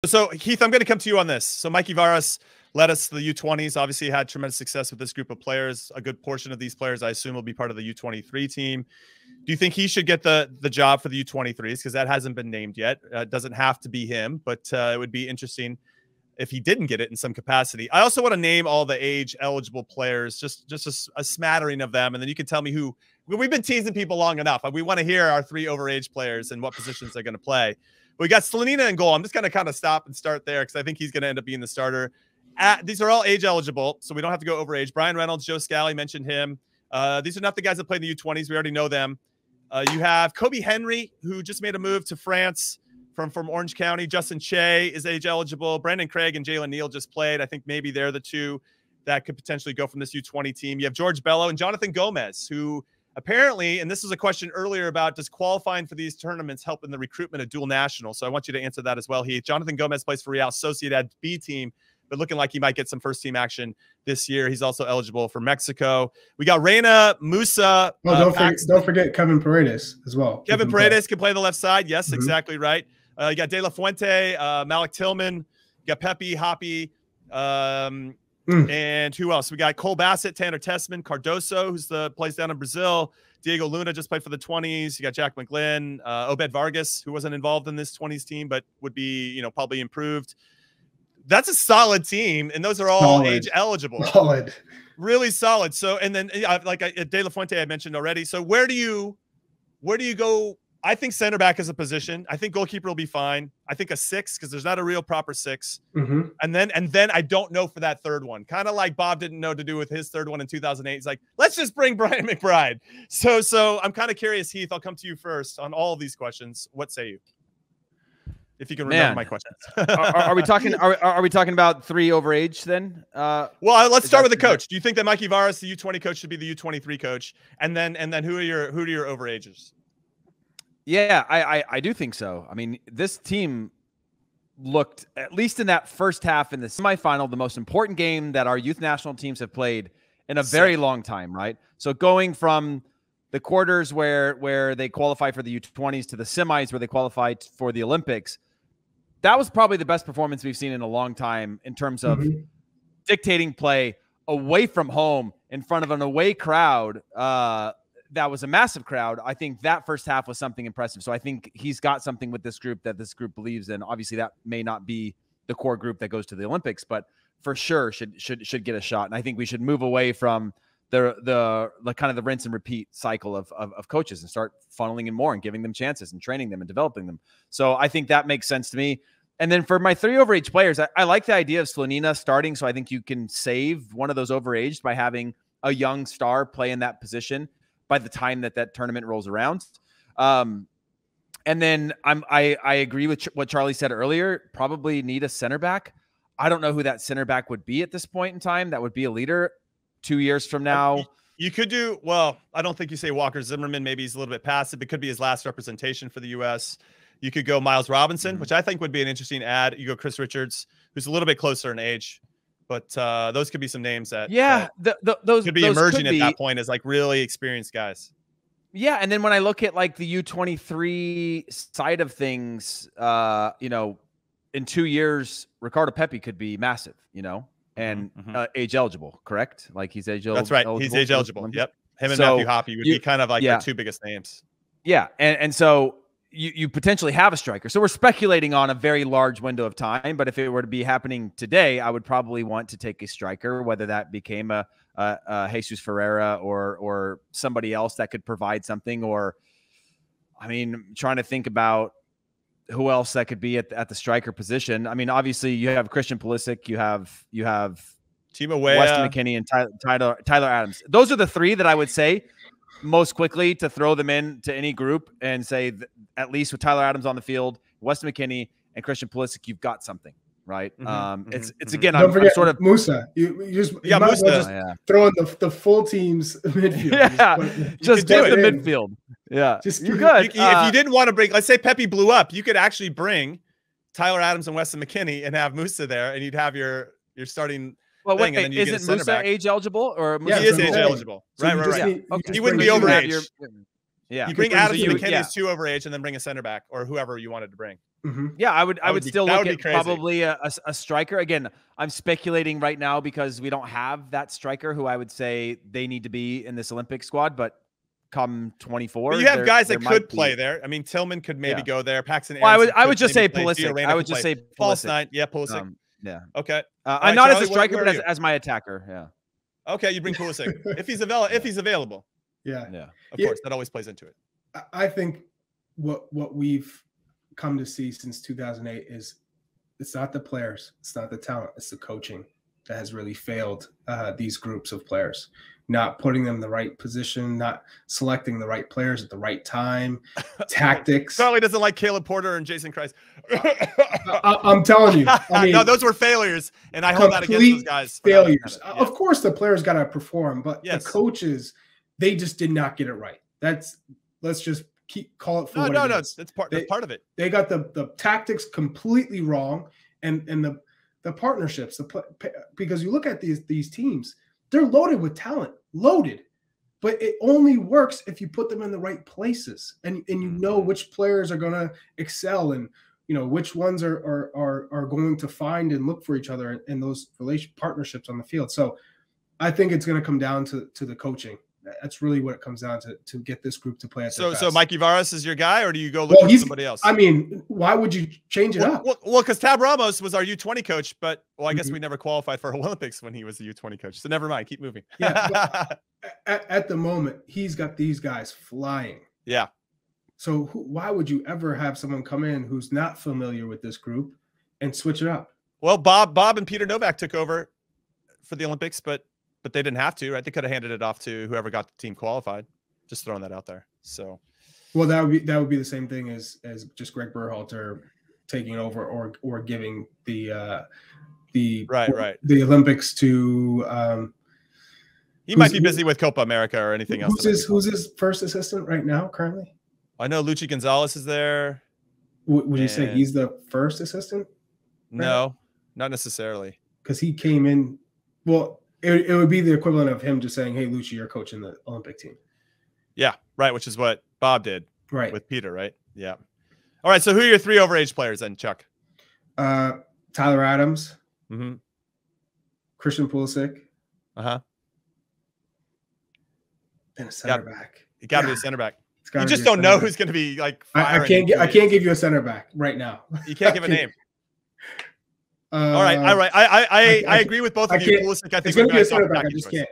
So Heath, I'm going to come to you on this. So Mikey Varas led us to the U20s. Obviously, had tremendous success with this group of players. A good portion of these players, I assume, will be part of the U23 team. Do you think he should get the job for the U23s? Because that hasn't been named yet. It doesn't have to be him, but it would be interesting if he didn't get it in some capacity. I also want to name all the age-eligible players, just a smattering of them, and then you can tell me who. We've been teasing people long enough. We want to hear our 3 overage players and what positions they're going to play. We got Slonina in goal. I'm just going to kind of stop and start there because I think he's going to end up being the starter. These are all age-eligible, so we don't have to go overage. Brian Reynolds, Joe Scally, mentioned him. These are not the guys that played in the U20s. We already know them. You have Kobe Henry, who just made a move to France from Orange County. Justin Che is age-eligible. Brandon Craig and Jalen Neal just played. I think maybe they're the 2 that could potentially go from this U20 team. You have George Bello and Jonathan Gomez, who apparently, and this was a question earlier about, does qualifying for these tournaments help in the recruitment of dual nationals? So I want you to answer that as well, Heath. Jonathan Gomez plays for Real Sociedad B team, but looking like he might get some first-team action this year. He's also eligible for Mexico. We got Reina Musa. Don't forget Kevin Paredes as well. Kevin Paredes can play the left side. Yes, exactly right. You got De La Fuente, Malik Tillman. You got Pepe, Hoppy. And who else? We got Cole Bassett, Tanner Tessman, Cardoso, who's plays down in Brazil. Diego Luna just played for the 20s. You got Jack McGlynn, Obed Vargas, who wasn't involved in this 20s team, but would be, probably improved. That's a solid team, and those are all age eligible. Solid, really solid. So, and then like De La Fuente I mentioned already. So where do you go? I think center back is a position. I think goalkeeper will be fine. I think a 6 because there's not a real proper 6. And then I don't know for that third one. Kind of like Bob didn't know to do with his third one in 2008. He's like, let's just bring Brian McBride. So I'm kind of curious, Heath. I'll come to you first on all of these questions. What say you? If you can remember my questions. are we talking? Are we talking about 3 overage then? Well, let's start with the coach. Do you think that Mikey Varas, the U20 coach, should be the U23 coach? And then who are your overages? Yeah, I do think so. I mean, this team looked, at least in that first half in the semifinal, the most important game that our youth national teams have played in a very long time, right? So going from the quarters where they qualify for the U20s to the semis where they qualified for the Olympics, that was probably the best performance we've seen in a long time in terms of dictating play away from home in front of an away crowd. That was a massive crowd. I think that first half was something impressive. So I think he's got something with this group that this group believes in. Obviously, that may not be the core group that goes to the Olympics, but for sure should get a shot. And I think we should move away from the kind of the rinse and repeat cycle of coaches and start funneling in more and giving them chances and training them and developing them. So I think that makes sense to me. And then for my 3 overage players, I like the idea of Slonina starting. So I think you can save one of those overaged by having a young star play in that position by the time that tournament rolls around. And then I agree with what Charlie said earlier, probably need a center back. I don't know who that center back would be at this point in time. That would be a leader 2 years from now. You could do, well, I don't think you say Walker Zimmerman. Maybe he's a little bit passive. It could be his last representation for the U.S. You could go Miles Robinson, which I think would be an interesting add. You go Chris Richards, who's a little bit closer in age. But those could be some names that those could be emerging at that point as like really experienced guys. Yeah, and then when I look at like the U23 side of things, in 2 years, Ricardo Pepi could be massive, and age eligible, correct? Like he's age eligible. That's right. He's age eligible. Yep. Him and Matthew Hoppy would be kind of like their 2 biggest names. Yeah, and so you potentially have a striker. So we're speculating on a very large window of time, but if it were to be happening today, I would probably want to take a striker, whether that became a Jesus Ferreira or somebody else that could provide something. Or, I mean, trying to think about who else that could be at the striker position. I mean, obviously you have Christian Pulisic, you have Timo Weah, Weston McKennie, and Tyler Adams. Those are the 3 that I would say most quickly to throw them in to any group and say at least with Tyler Adams on the field, Weston McKennie and Christian Pulisic, you've got something, right? It's again, don't forget sort of Musa. You might as well just throw in the full team's midfield. Yeah, just do the midfield. Yeah, you're good. If you didn't want to bring, let's say Pepe blew up, you could actually bring Tyler Adams and Weston McKennie and have Musa there, and you'd have your starting. Well, wait, isn't Musa age eligible? Or he is age eligible. Right. Okay. He wouldn't be overage. You bring Adams and McKennie as 2 overage, and then bring a center back or whoever you wanted to bring. Yeah, I would still look at crazy. probably a striker. Again, I'm speculating right now because we don't have that striker who I would say they need to be in this Olympic squad, but come 24. But you have guys that could play there. I mean, Tillman could maybe go there. Paxton. Well, I would just say Pulisic. I would just say false nine. Yeah, Pulisic. Yeah. Okay. I'm not as a striker, but as my attacker. Yeah. Okay, you bring Pulisic if he's available. Yeah. Of course, that always plays into it. I think what we've come to see since 2008 is it's not the players, it's not the talent, it's the coaching that has really failed these groups of players. Not putting them in the right position, not selecting the right players at the right time, tactics. Charlie doesn't like Caleb Porter and Jason Christ. I'm telling you. I mean, no, those were failures, and I hold that against those guys. Failures. Of course, the players got to perform, but the coaches, they just did not get it right. Let's just call it for what it is. That's part of it. They got the tactics completely wrong, and the partnerships. Because you look at these teams, they're loaded with talent, but it only works if you put them in the right places, and you know which players are going to excel, and you know which ones are going to find and look for each other in those partnerships on the field. So I think it's going to come down to the coaching. That's really what it comes down to get this group to play at their best. So Mikey Varas is your guy, or do you go look for somebody else? I mean, why would you change it up? Well, because Tab Ramos was our U20 coach, but I guess we never qualified for Olympics when he was the U20 coach. So never mind. Keep moving. Yeah. At the moment, he's got these guys flying. Yeah. So why would you ever have someone come in who's not familiar with this group and switch it up? Well, Bob and Peter Novak took over for the Olympics, but they didn't have to, right? They could have handed it off to whoever got the team qualified. Just throwing that out there. So, well, that would be the same thing as just Greg Berhalter taking over or giving the Olympics to. He might be busy with Copa America or anything else. Who's his first assistant right now currently? I know Luchi Gonzalez is there. Would you say he's the first assistant? No, not necessarily. Because he came in. Well. It would be the equivalent of him just saying, "Hey, Lucci, you're coaching the Olympic team." Yeah, right. Which is what Bob did, right, with Peter, right? Yeah. All right. So, who are your 3 overage players then, Chuck? Tyler Adams, Christian Pulisic, and a center back. You got to be a center back. You just don't know who's going to be like. I can't give you a center back right now. You can't give a name. All right. I agree with both of you. Pulisic, I think it's going to be a center back. I just can't.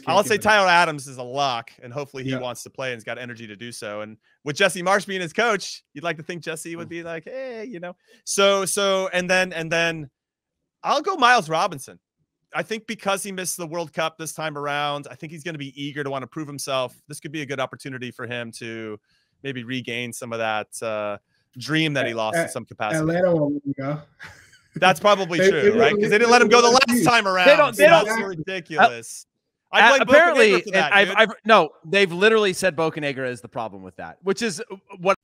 I'll say Tyler Adams is a lock, and hopefully he wants to play and has got energy to do so. And with Jesse Marsh being his coach, you'd like to think Jesse would be like, hey, you know. So and then I'll go Miles Robinson. I think because he missed the World Cup this time around, I think he's going to be eager to want to prove himself. This could be a good opportunity for him to maybe regain some of that dream that he lost in some capacity. Atlanta won't go. That's probably true, right? Because they didn't let him go the last time around. That's ridiculous. I blame apparently, Bocanegra for that, no, they've literally said Bocanegra is the problem with that, which is what.